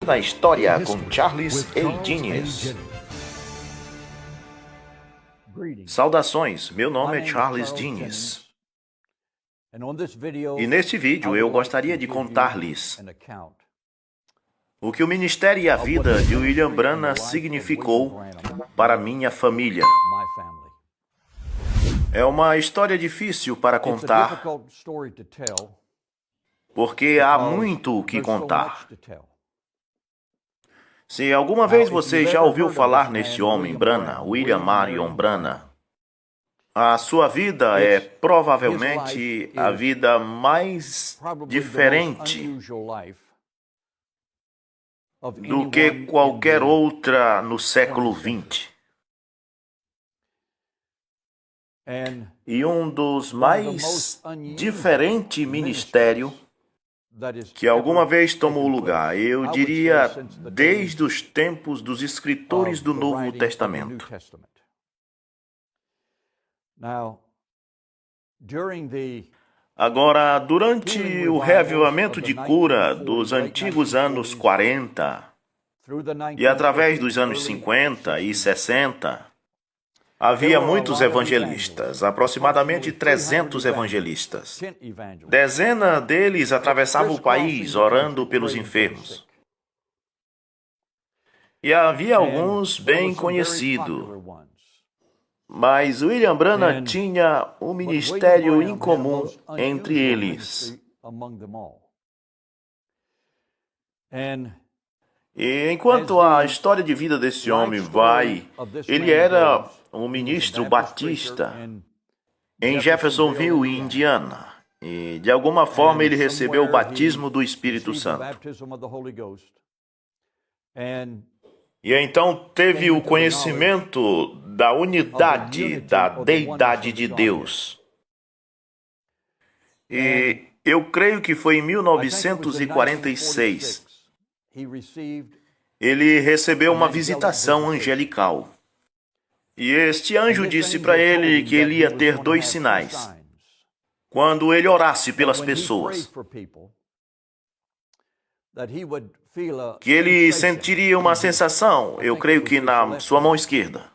Na história com Charles A. Diniz. Saudações, meu nome é Charles Diniz. E neste vídeo eu gostaria de contar-lhes o que o ministério e a vida de William Branham significou para minha família. É uma história difícil para contar, porque há muito o que contar. Se alguma vez você já ouviu falar neste homem Branham, William Marion Branham, a sua vida é provavelmente a vida mais diferente do que qualquer outra no século XX. E um dos mais diferentes ministérios que alguma vez tomou lugar, eu diria, desde os tempos dos escritores do Novo Testamento. Agora, durante o reavivamento de cura dos antigos anos 40 e através dos anos 50 e 60, havia muitos evangelistas, aproximadamente 300 evangelistas. Dezenas deles atravessavam o país orando pelos enfermos. E havia alguns bem conhecidos. Mas William Branham tinha um ministério incomum entre eles. E enquanto a história de vida desse homem vai, ele era um ministro batista em Jeffersonville, Indiana. E de alguma forma ele recebeu o batismo do Espírito Santo. E então teve o conhecimento da unidade, da deidade de Deus. E eu creio que foi em 1946. Ele recebeu uma visitação angelical. E este anjo disse para ele que ele ia ter 2 sinais quando ele orasse pelas pessoas. Que ele sentiria uma sensação, eu creio que na sua mão esquerda.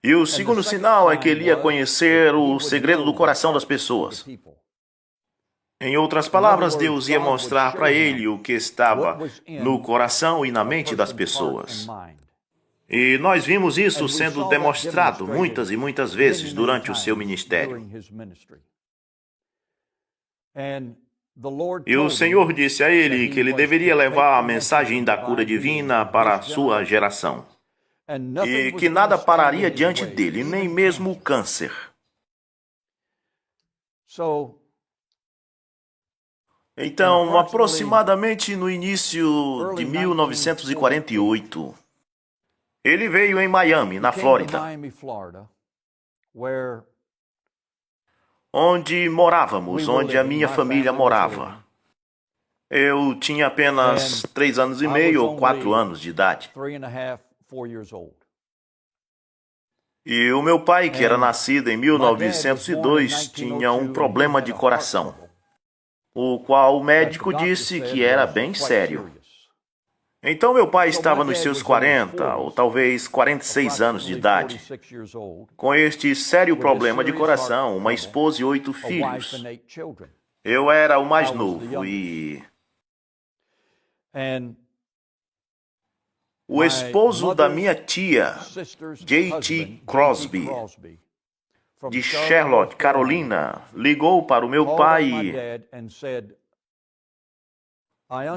E o segundo sinal é que ele ia conhecer o segredo do coração das pessoas. Em outras palavras, Deus ia mostrar para ele o que estava no coração e na mente das pessoas. E nós vimos isso sendo demonstrado muitas e muitas vezes durante o seu ministério. E o Senhor disse a ele que ele deveria levar a mensagem da cura divina para a sua geração. E que nada pararia diante dele, nem mesmo o câncer. Então, aproximadamente no início de 1948, ele veio em Miami, na Flórida, onde morávamos, onde a minha família morava. Eu tinha apenas 3 anos e meio ou 4 anos de idade. E o meu pai, que era nascido em 1902, tinha um problema de coração, o qual o médico disse que era bem sério. Então meu pai estava nos seus 40 ou talvez 46 anos de idade, com este sério problema de coração, uma esposa e 8 filhos. Eu era o mais novo e o esposo da minha tia, J.T. Crosby, de Charlotte, Carolina, ligou para o meu pai e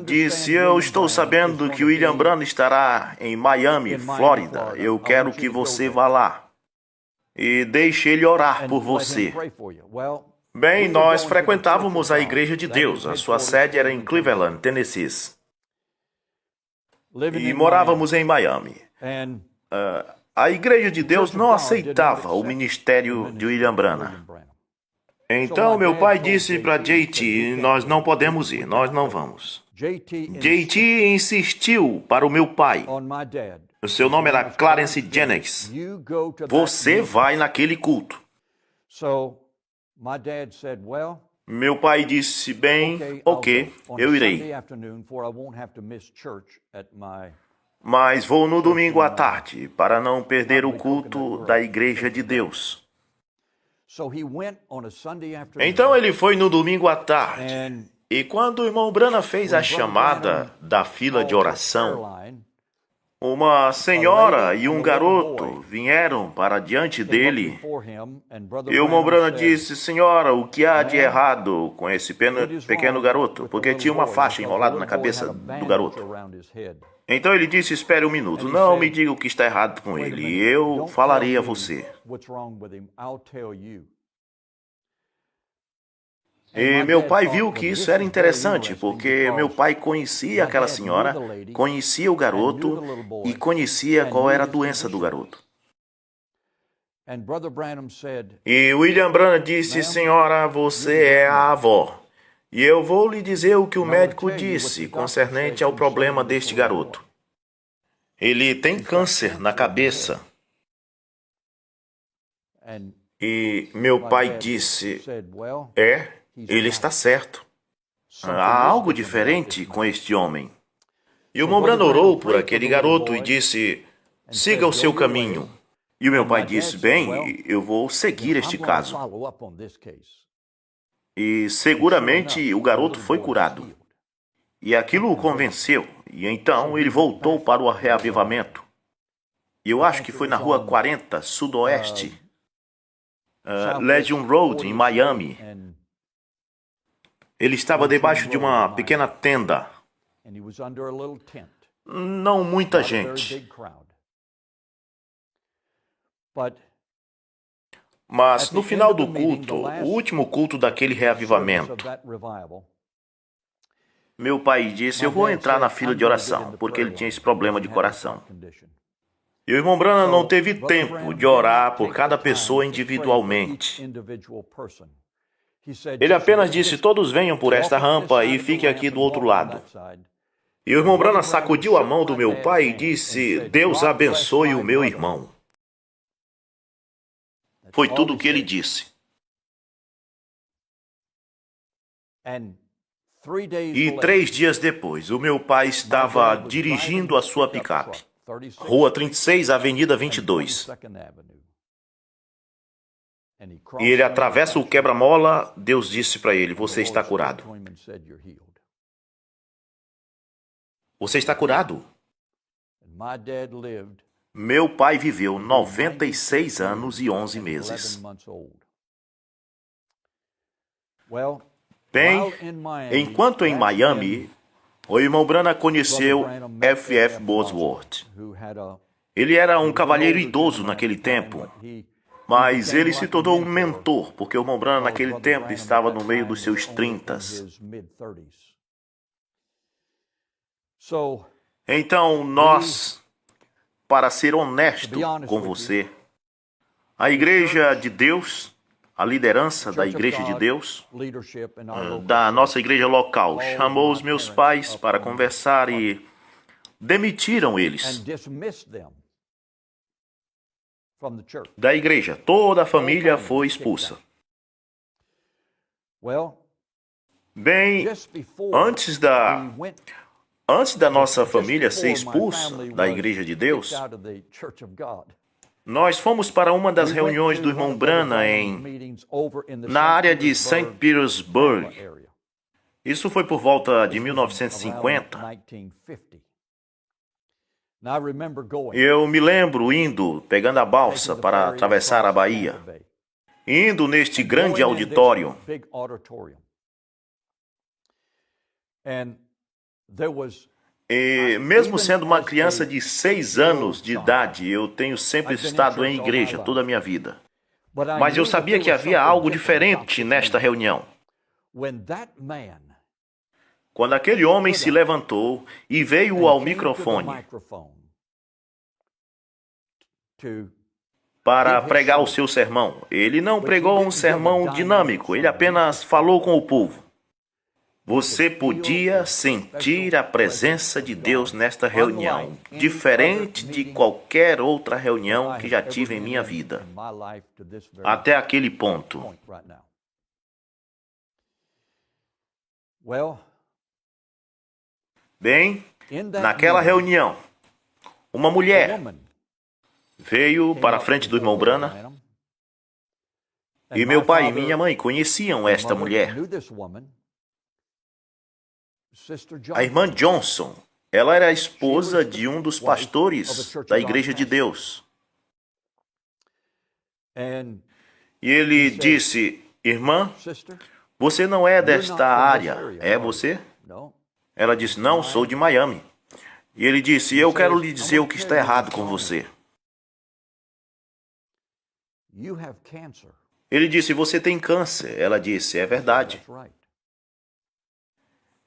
disse: eu estou sabendo que William Branham estará em Miami, Flórida. Eu quero que você vá lá e deixe ele orar por você. Bem, nós frequentávamos a Igreja de Deus. A sua sede era em Cleveland, Tennessee. E morávamos em Miami. A Igreja de Deus não aceitava o ministério de William Branham. Então meu pai disse para JT: nós não podemos ir, nós não vamos. JT insistiu para o meu pai. O seu nome era Clarence Jennings. Você vai naquele culto. Meu pai disse, bem, ok, eu irei. Mas vou no domingo à tarde, para não perder o culto da Igreja de Deus. Então ele foi no domingo à tarde. E quando o irmão Branham fez a chamada da fila de oração, uma senhora e um garoto vieram para diante dele. E o irmão Branham disse, senhora, o que há de errado com esse pequeno garoto? Porque tinha uma faixa enrolada na cabeça do garoto. Então ele disse, espere um minuto, não me diga o que está errado com ele, eu falarei a você. E meu pai viu que isso era interessante, porque meu pai conhecia aquela senhora, conhecia o garoto e conhecia qual era a doença do garoto. E William Branham disse, senhora, você é a avó. E eu vou lhe dizer o que o médico disse concernente ao problema deste garoto. Ele tem câncer na cabeça. E meu pai disse, ele está certo. Há algo diferente com este homem. E o irmão Branham orou por aquele garoto e disse, siga o seu caminho. E o meu pai disse, bem, eu vou seguir este caso. E seguramente o garoto foi curado. E aquilo o convenceu. E então ele voltou para o reavivamento. E eu acho que foi na rua 40, sudoeste, Legion Road, em Miami. Ele estava debaixo de uma pequena tenda. Não muita gente. Mas no final do culto, o último culto daquele reavivamento, meu pai disse, eu vou entrar na fila de oração, porque ele tinha esse problema de coração. E o irmão Branham não teve tempo de orar por cada pessoa individualmente. Ele apenas disse, todos venham por esta rampa e fiquem aqui do outro lado. E o irmão Branham sacudiu a mão do meu pai e disse, Deus abençoe o meu irmão. Foi tudo o que ele disse. E 3 dias depois, o meu pai estava dirigindo a sua picape. Rua 36, Avenida 22. E ele atravessa o quebra-mola, Deus disse para ele, você está curado. Você está curado? Meu pai viveu 96 anos e 11 meses. Bem, enquanto em Miami, o irmão Branham conheceu F.F. Bosworth. Ele era um cavalheiro idoso naquele tempo, mas ele se tornou um mentor, porque o irmão Branham naquele tempo estava no meio dos seus 30s. Então, nós, para ser honesto com você, a Igreja de Deus, a liderança da Igreja de Deus, da nossa igreja local, chamou os meus pais para conversar e demitiram eles da igreja. Toda a família foi expulsa. Bem, antes da nossa família ser expulsa da Igreja de Deus, nós fomos para uma das reuniões do irmão Branham na área de St. Petersburg. Isso foi por volta de 1950. Eu me lembro indo, pegando a balsa para atravessar a Bahia, indo neste grande auditório. E mesmo sendo uma criança de 6 anos de idade, eu tenho sempre estado em igreja toda a minha vida. Mas eu sabia que havia algo diferente nesta reunião. Quando aquele homem se levantou e veio ao microfone para pregar o seu sermão, ele não pregou um sermão dinâmico, ele apenas falou com o povo. Você podia sentir a presença de Deus nesta reunião, diferente de qualquer outra reunião que já tive em minha vida, até aquele ponto. Bem, naquela reunião, uma mulher veio para a frente do irmão Branham e meu pai e minha mãe conheciam esta mulher. A irmã Johnson, ela era a esposa de um dos pastores da Igreja de Deus. E ele disse, irmã, você não é desta área, é você? Ela disse, não, sou de Miami. E ele disse, eu quero lhe dizer o que está errado com você. Ele disse, você tem câncer. Ela disse, é verdade.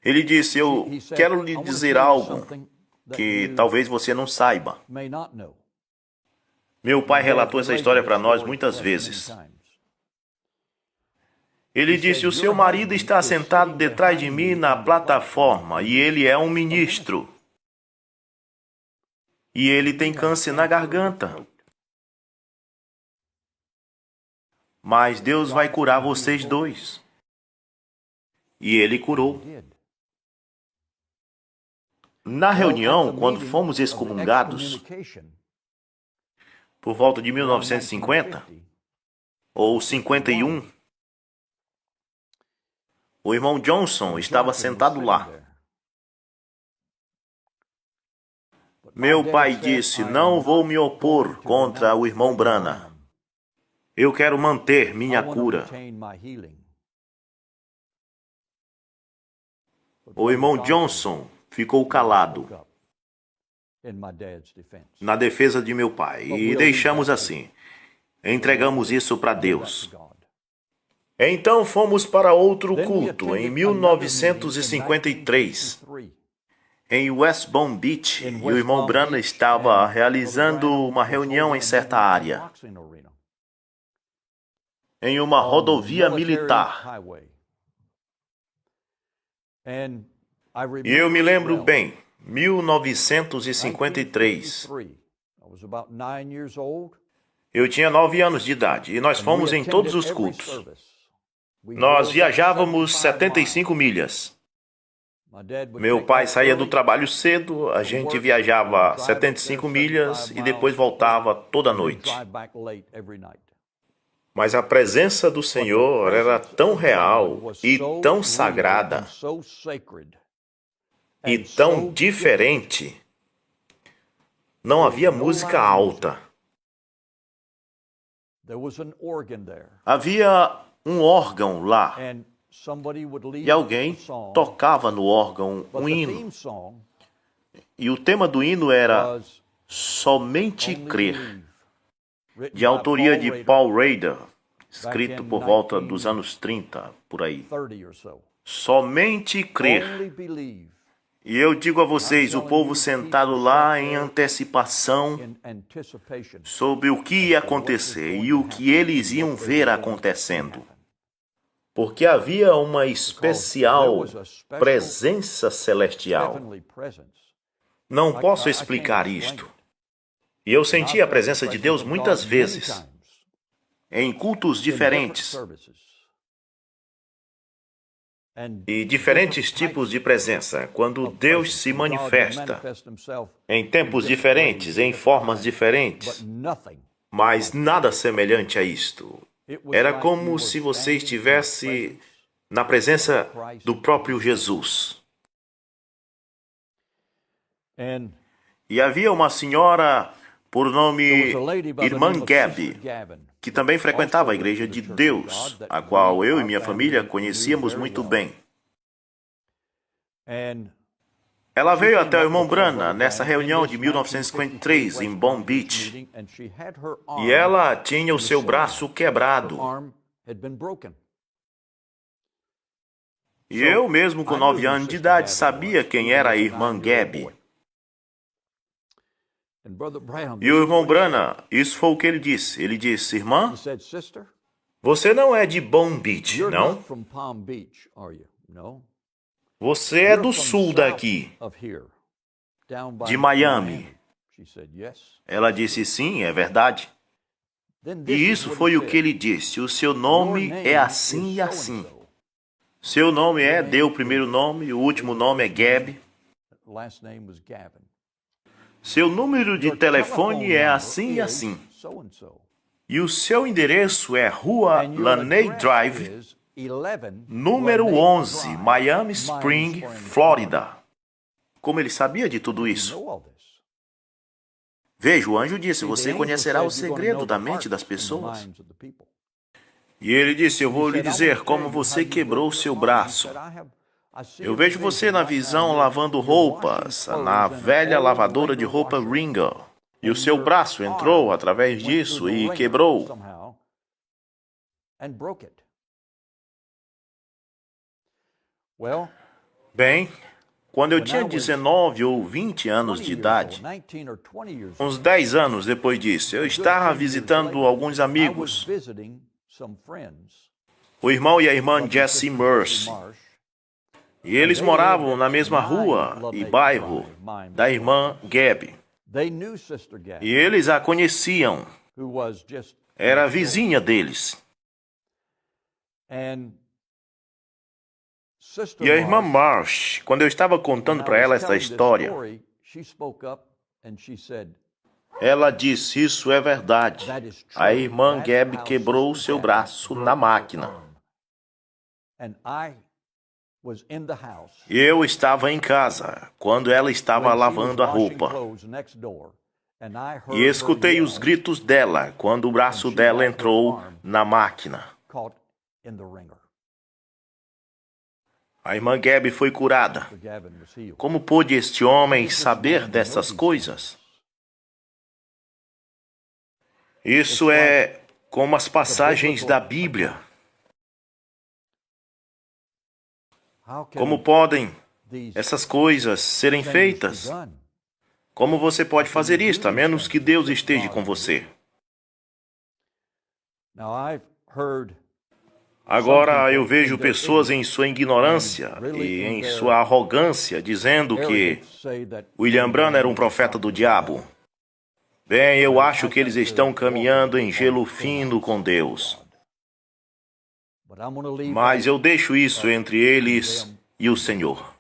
Ele disse, eu quero lhe dizer algo que talvez você não saiba. Meu pai relatou essa história para nós muitas vezes. Ele disse, o seu marido está sentado detrás de mim na plataforma e ele é um ministro. E ele tem câncer na garganta. Mas Deus vai curar vocês dois. E ele curou. Na reunião, quando fomos excomungados, por volta de 1950 ou 51, o irmão Johnson estava sentado lá. Meu pai disse, não vou me opor contra o irmão Branham. Eu quero manter minha cura. O irmão Johnson ficou calado na defesa de meu pai e deixamos assim. Entregamos isso para Deus. Então fomos para outro culto em 1953, em West Palm Beach, e o irmão Branham estava realizando uma reunião em certa área, em uma rodovia militar. E eu me lembro bem, 1953. Eu tinha 9 anos de idade e nós fomos em todos os cultos. Nós viajávamos 75 milhas. Meu pai saía do trabalho cedo, a gente viajava 75 milhas e depois voltava toda noite. Mas a presença do Senhor era tão real e tão sagrada e tão diferente. Não havia música alta. Havia um órgão lá. E alguém tocava no órgão um hino. E o tema do hino era Somente Crer, de autoria de Paul Rader, escrito por volta dos anos 30, por aí. Somente Crer. E eu digo a vocês, o povo sentado lá em antecipação sobre o que ia acontecer e o que eles iam ver acontecendo. Porque havia uma especial presença celestial. Não posso explicar isto. E eu senti a presença de Deus muitas vezes, em cultos diferentes, e diferentes tipos de presença, quando Deus se manifesta em tempos diferentes, em formas diferentes, mas nada semelhante a isto. Era como se você estivesse na presença do próprio Jesus. E havia uma senhora por nome Irmã Gabby, que também frequentava a Igreja de Deus, a qual eu e minha família conhecíamos muito bem. Ela veio até o irmão Branham nessa reunião de 1953 em Palm Beach, e ela tinha o seu braço quebrado. E eu mesmo com 9 anos de idade sabia quem era a irmã Gabby. E o irmão Branham, isso foi o que ele disse. Ele disse, irmã, você não é de Palm Beach, não? Você é do sul daqui, de Miami. Ela disse, sim, é verdade. E isso foi o que ele disse, o seu nome é assim e assim. Seu nome é, dê o primeiro nome, o último nome é Gabe. Seu número de telefone é assim e assim. E o seu endereço é Rua Laney Drive, número 11, Miami Spring, Flórida. Como ele sabia de tudo isso? Veja, o anjo disse, você conhecerá o segredo da mente das pessoas. E ele disse, eu vou lhe dizer como você quebrou o seu braço. Eu vejo você na visão lavando roupas, na velha lavadora de roupa Ringo. E o seu braço entrou através disso e quebrou. Bem, quando eu tinha 19 ou 20 anos de idade, uns 10 anos depois disso, eu estava visitando alguns amigos, o irmão e a irmã Jessie Merce. E eles moravam na mesma rua e bairro da irmã Gabe. E eles a conheciam. Era vizinha deles. E a irmã Marsh, quando eu estava contando para ela essa história, ela disse, isso é verdade. A irmã Gabe quebrou o seu braço na máquina. Eu estava em casa, quando ela estava lavando a roupa. E escutei os gritos dela, quando o braço dela entrou na máquina. A irmã Gabe foi curada. Como pôde este homem saber dessas coisas? Isso é como as passagens da Bíblia. Como podem essas coisas serem feitas? Como você pode fazer isto, a menos que Deus esteja com você? Agora eu vejo pessoas em sua ignorância e em sua arrogância dizendo que William Branham era um profeta do diabo. Bem, eu acho que eles estão caminhando em gelo fino com Deus. Mas eu deixo isso entre eles e o Senhor.